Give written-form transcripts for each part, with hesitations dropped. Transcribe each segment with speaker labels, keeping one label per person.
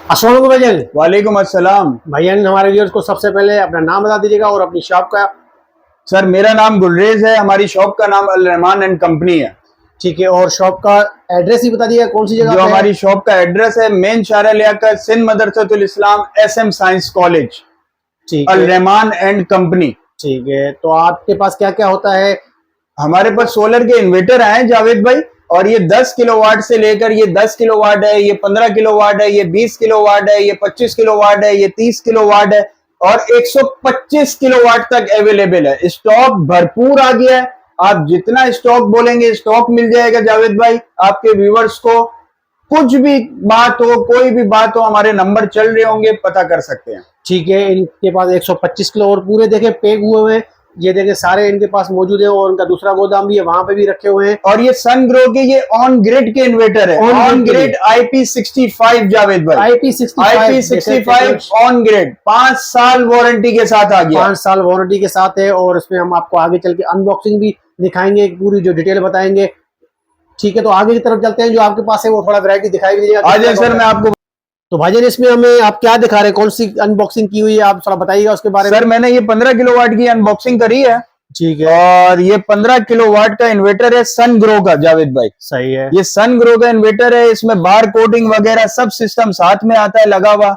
Speaker 1: अस्सलाम वालेकुम भाईजान।
Speaker 2: वालेकुम अस्सलाम।
Speaker 1: भाईजान हमारे व्यूअर्स को सबसे पहले अपना नाम बता दीजिएगा और अपनी शॉप का।
Speaker 2: सर मेरा नाम गुलरेज है, हमारी शॉप का नाम अल रहमान एंड कंपनी है।
Speaker 1: ठीक है, और शॉप का एड्रेस ही बता दीजिएगा कौन सी जगह
Speaker 2: जो
Speaker 1: पे है।
Speaker 2: हमारी शॉप का एड्रेस है मेन शारा लियाकत सिंध मदरसतुल इस्लाम SM साइंस कॉलेज,
Speaker 1: ठीक
Speaker 2: अल
Speaker 1: है।
Speaker 2: Rahman and company.
Speaker 1: ठीक है, तो आपके पास क्या क्या होता है?
Speaker 2: हमारे पास सोलर के इन्वर्टर आए हैं जावेद भाई, और ये 10 किलोवाट से लेकर ये 10 किलोवाट है, ये 15 किलोवाट है, ये 20 किलोवाट है, ये 25 किलोवाट है, ये 30 किलोवाट है और 125 किलोवाट तक अवेलेबल है। स्टॉक भरपूर आ गया है, आप जितना स्टॉक बोलेंगे स्टॉक मिल जाएगा जावेद भाई। आपके व्यूवर्स को कुछ भी बात हो, कोई भी बात हो, हमारे नंबर चल रहे होंगे, पता कर सकते हैं।
Speaker 1: ठीक है, इनके पास 125 किलो और पूरे देखे पैक हुए हुए हैं। ये देखे सारे इनके पास मौजूद है और उनका दूसरा गोदाम भी है, वहां पे भी रखे हुए हैं।
Speaker 2: और ये सन ग्रो के ये ऑन ग्रिड के इन्वर्टर है, ऑन ग्रिड IP65 जावेद भाई, IP65 ऑन ग्रिड 5 साल वारंटी के साथ आ गया।
Speaker 1: 5 साल वारंटी के साथ है और इसमें हम आपको आगे चल के अनबॉक्सिंग भी दिखाएंगे, पूरी जो डिटेल बताएंगे। ठीक है, तो आगे की तरफ चलते हैं। जो आपके पास है वो थोड़ा वैरायटी दिखाई दीजिएगा।
Speaker 2: आ जाए सर, मैं आपको।
Speaker 1: तो भाईजान इसमें हमें आप क्या दिखा रहे हैं, कौन सी अनबॉक्सिंग की हुई है, आप थोड़ा बताइएगा उसके बारे में।
Speaker 2: सर मैंने ये 15 किलोवाट की अनबॉक्सिंग करी है।
Speaker 1: ठीक है,
Speaker 2: और ये 15 किलोवाट का इन्वर्टर है सन ग्रो का जावेद भाई।
Speaker 1: सही है।
Speaker 2: ये सन ग्रो का इन्वर्टर है, इसमें बार कोडिंग वगैरह सब सिस्टम साथ में आता है लगा हुआ।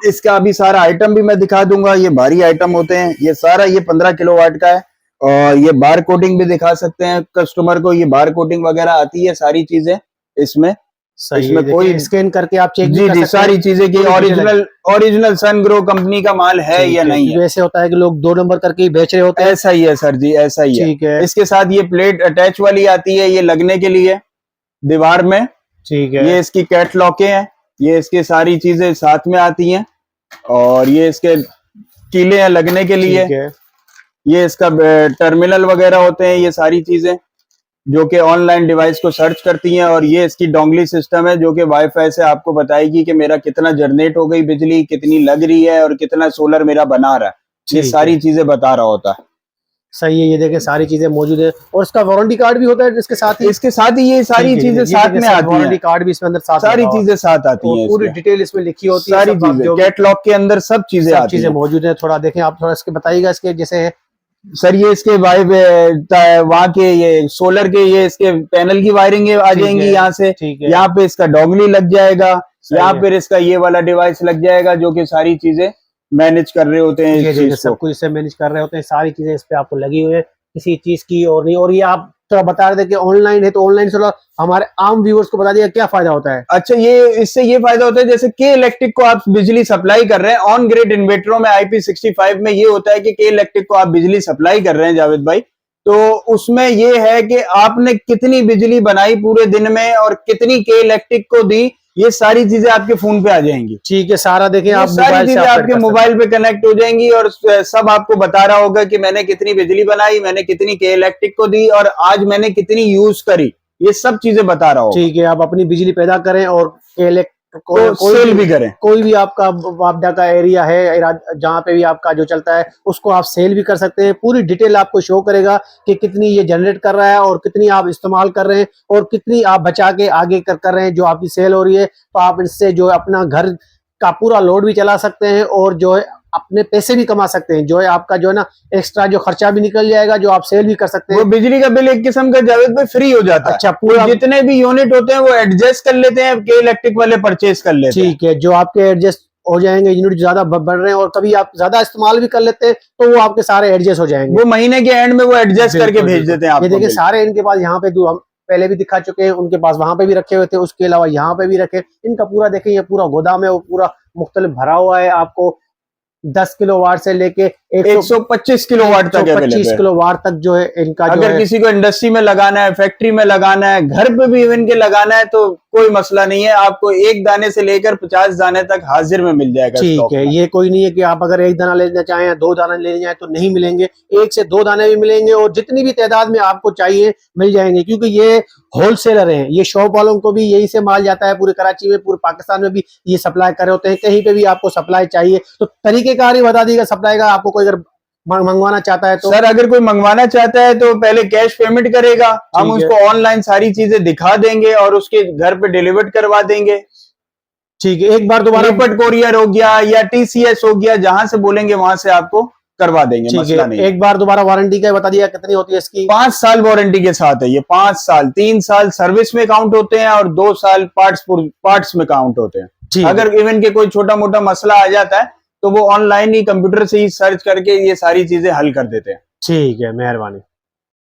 Speaker 2: इसका अभी सारा आइटम भी मैं दिखा दूंगा, ये भारी आइटम होते हैं। ये सारा ये 15 किलोवाट का है और ये बार कोडिंग भी दिखा सकते हैं कस्टमर को, ये बार कोडिंग वगैरह आती है सारी चीजें इसमें।
Speaker 1: सही
Speaker 2: इसमें
Speaker 1: है,
Speaker 2: कोई
Speaker 1: स्कैन करके आप चेक
Speaker 2: जी जी सारी चीजें की ओरिजिनल सन ग्रो कंपनी का माल है या नहीं है।
Speaker 1: ऐसे होता है कि लोग 2 नंबर करके ही बेच रहे होते हैं।
Speaker 2: ऐसा ही है सर जी, ऐसा ही है।
Speaker 1: ठीक है,
Speaker 2: इसके साथ ये प्लेट अटैच वाली आती है, ये लगने के लिए दीवार में।
Speaker 1: ठीक है,
Speaker 2: ये इसकी कैट लॉकें हैं, ये इसके सारी चीजें साथ में आती हैं और ये इसके कीले हैं लगने के लिए।
Speaker 1: ठीक है,
Speaker 2: ये इसका टर्मिनल वगैरह होते हैं, ये सारी चीजें जो कि ऑनलाइन डिवाइस को सर्च करती हैं। और ये इसकी डोंगली सिस्टम है जो कि वाईफाई से आपको बताएगी कि मेरा कितना जनरेट हो गई बिजली, कितनी लग रही है और कितना सोलर मेरा बना रहा है। ये सारी चीजें बता रहा होता है।
Speaker 1: सही है, ये देखें सारी चीजें मौजूद है और इसका वारंटी कार्ड भी होता है इसके साथ ही।
Speaker 2: ये सारी चीजें साथ में आती हैं।
Speaker 1: वारंटी कार्ड भी इसमें अंदर साथ
Speaker 2: सारी चीजें साथ आती हैं,
Speaker 1: पूरी डिटेल इसमें लिखी होती है।
Speaker 2: सारी चीजें कैटलॉग के अंदर सब चीजें
Speaker 1: मौजूद है। थोड़ा देखें आप, थोड़ा इसके बताइएगा इसके जैसे।
Speaker 2: सर ये इसके वहाँ के ये सोलर के ये इसके पैनल की वायरिंग आ जाएंगी यहाँ से। यहाँ पे इसका डोंगली लग जाएगा, यहाँ पे इसका ये वाला डिवाइस लग जाएगा जो कि सारी चीजें मैनेज कर रहे होते हैं।
Speaker 1: ये सब कुछ इससे मैनेज कर रहे होते हैं, सारी चीजें इस पे आपको लगी हुई है, किसी चीज की और नहीं। और ये आप थोड़ा बता रहे थे कि ऑनलाइन है, तो ऑनलाइन से हमारे आम व्यूअर्स को बता दिया क्या फायदा होता है।
Speaker 2: अच्छा, ये इससे ये फायदा होता है जैसे के इलेक्ट्रिक को आप बिजली सप्लाई कर रहे हैं ऑन ग्रिड इन्वर्टरों में IP65 में ये होता है कि के इलेक्ट्रिक को आप बिजली सप्लाई कर रहे हैं जावेद भाई, तो उसमें ये है कि आपने कितनी बिजली बनाई पूरे दिन में और कितनी के इलेक्ट्रिक को दी, ये सारी चीजें आपके फोन पे आ जाएंगी।
Speaker 1: ठीक है, सारा देखें आप,
Speaker 2: सारी चीजें आपके मोबाइल पे कनेक्ट हो जाएंगी और सब आपको बता रहा होगा कि मैंने कितनी बिजली बनाई, मैंने कितनी के इलेक्ट्रिक को दी और आज मैंने कितनी यूज करी, ये सब चीजें बता रहा होगा।
Speaker 1: ठीक है, आप अपनी बिजली पैदा करें और
Speaker 2: सेल भी करें।
Speaker 1: कोई भी आपका आपदा का एरिया है जहाँ पे भी आपका जो चलता है उसको आप सेल भी कर सकते हैं। पूरी डिटेल आपको शो करेगा कि कितनी ये जनरेट कर रहा है और कितनी आप इस्तेमाल कर रहे हैं और कितनी आप बचा के आगे कर रहे हैं जो आपकी सेल हो रही है। तो आप इससे जो है अपना घर का पूरा लोड भी चला सकते हैं और जो है अपने पैसे भी कमा सकते हैं। जो है आपका जो है ना एक्स्ट्रा जो खर्चा भी निकल जाएगा, जो आप सेल भी कर सकते हैं।
Speaker 2: वो बिजली का बिल एक किस्म का जावेद भाई फ्री हो जाता है।
Speaker 1: अच्छा, पूरा
Speaker 2: जितने भी यूनिट होते हैं वो एडजस्ट कर लेते हैं, के इलेक्ट्रिक वाले परचेज कर लेते हैं।
Speaker 1: ठीक है, जो आपके एडजस्ट हो जाएंगे, यूनिट ज्यादा बढ़ रहे हैं और कभी आप ज्यादा इस्तेमाल भी कर लेते हैं तो वो आपके सारे एडजस्ट हो जाएंगे।
Speaker 2: वो महीने के एंड में वो एडजस्ट करके भेज देते हैं।
Speaker 1: ये देखिए सारे इनके पास यहाँ पे जो हम पहले भी दिखा चुके हैं, उनके पास वहां पे भी रखे हुए थे, उसके अलावा यहाँ पे भी रखे। इनका पूरा देखें, ये पूरा गोदाम है, वो पूरा मुख्तलिफ भरा हुआ है। आपको 10 किलोवाट से लेके
Speaker 2: 125 किलोवाट तक,
Speaker 1: 125 किलोवाट तक जो है इनका।
Speaker 2: अगर किसी को इंडस्ट्री में लगाना है, फैक्ट्री में लगाना है, घर पे भी इवन के लगाना है तो कोई मसला नहीं है। आपको 1 दाने से लेकर 50 दाने तक हाजिर में मिल जाएगा।
Speaker 1: ठीक है, ये कोई नहीं है कि आप अगर 1 दाना लेना चाहें या 2 दाना लेना चाहें तो नहीं मिलेंगे। 1 से 2 दाने भी मिलेंगे और जितनी भी तादाद में आपको चाहिए मिल जाएंगे, क्योंकि ये होलसेलर हैं। ये शॉप वालों को भी यही से माल जाता है, पूरे कराची में, पूरे पाकिस्तान में भी ये सप्लाई कर रहे होते हैं। कहीं पे भी आपको सप्लाई चाहिए तो तरीकेकार ही बता दीजिएगा सप्लाई का। आपको कोई अगर मंगवाना चाहता है तो
Speaker 2: सर, अगर कोई मंगवाना चाहता है तो पहले कैश पेमेंट करेगा, हम उसको ऑनलाइन सारी चीजें दिखा देंगे और उसके घर पे डिलीवर करवा देंगे।
Speaker 1: ठीक है, एक बार दोबारा
Speaker 2: लिपट कोरियर हो गया या TCS हो गया, जहां से बोलेंगे वहां से आपको करवा देंगे,
Speaker 1: ठीक
Speaker 2: मसला
Speaker 1: है।
Speaker 2: नहीं।
Speaker 1: एक बार दोबारा वारंटी का बता दिया कितनी होती है इसकी?
Speaker 2: 5 साल वारंटी के साथ है ये, 5 साल, 3 साल सर्विस में काउंट होते हैं और 2 साल पार्ट्स में काउंट होते हैं।
Speaker 1: ठीक है।
Speaker 2: अगर इवन के कोई छोटा मोटा मसला आ जाता है तो वो ऑनलाइन ही कंप्यूटर से ही सर्च करके ये सारी चीजें हल कर देते हैं।
Speaker 1: ठीक है, मेहरबानी।